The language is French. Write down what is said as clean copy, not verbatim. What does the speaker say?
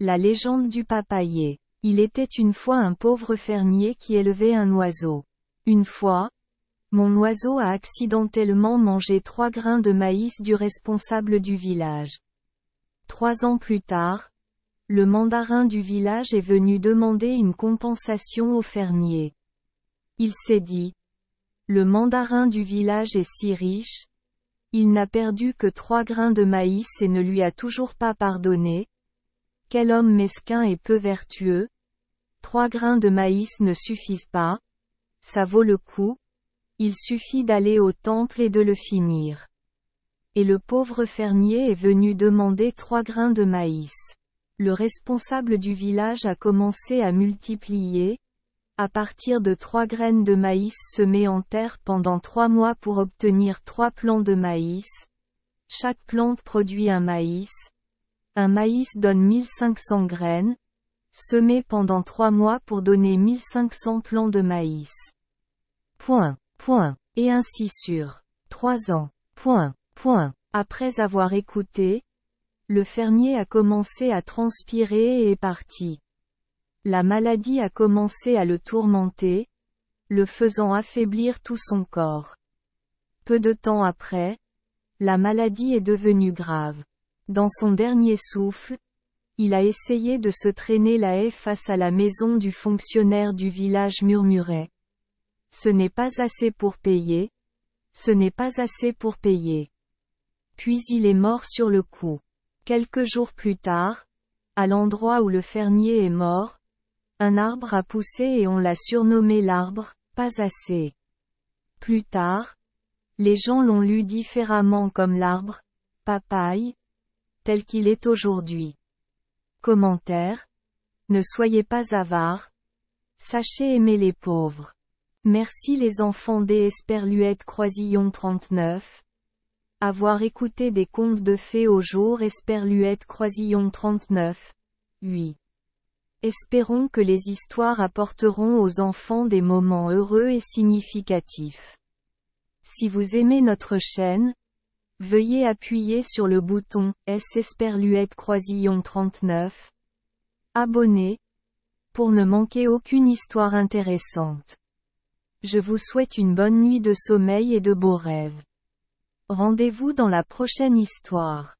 La légende du papayer. Il était une fois un pauvre fermier qui élevait un oiseau. Une fois, mon oiseau a accidentellement mangé 3 grains de maïs du responsable du village. 3 ans plus tard, le mandarin du village est venu demander une compensation au fermier. Il s'est dit, le mandarin du village est si riche, il n'a perdu que 3 grains de maïs et ne lui a toujours pas pardonné. Quel homme mesquin et peu vertueux. 3 grains de maïs ne suffisent pas. Ça vaut le coup. Il suffit d'aller au temple et de le finir. Et le pauvre fermier est venu demander 3 grains de maïs. Le responsable du village a commencé à multiplier, à partir de 3 graines de maïs semées en terre pendant 3 mois pour obtenir 3 plants de maïs. Chaque plante produit un maïs. Un maïs donne 1500 graines, semées pendant 3 mois pour donner 1500 plants de maïs. Et ainsi sur 3 ans. Après avoir écouté, le fermier a commencé à transpirer et est parti. La maladie a commencé à le tourmenter, le faisant affaiblir tout son corps. Peu de temps après, la maladie est devenue grave. Dans son dernier souffle, il a essayé de se traîner la haie face à la maison du fonctionnaire du village murmurait. Ce n'est pas assez pour payer. Ce n'est pas assez pour payer. Puis il est mort sur le coup. Quelques jours plus tard, à l'endroit où le fermier est mort, un arbre a poussé et on l'a surnommé l'arbre, pas assez. Plus tard, les gens l'ont lu différemment comme l'arbre, papaye, tel qu'il est aujourd'hui. Commentaire. Ne soyez pas avares. Sachez aimer les pauvres. Merci les enfants des Esperluette Croisillon 39. Avoir écouté des contes de fées au jour Esperluette Croisillon 39. 8. Espérons que les histoires apporteront aux enfants des moments heureux et significatifs. Si vous aimez notre chaîne, veuillez appuyer sur le bouton S Esperluette Croisillon 39. Abonner, pour ne manquer aucune histoire intéressante. Je vous souhaite une bonne nuit de sommeil et de beaux rêves. Rendez-vous dans la prochaine histoire.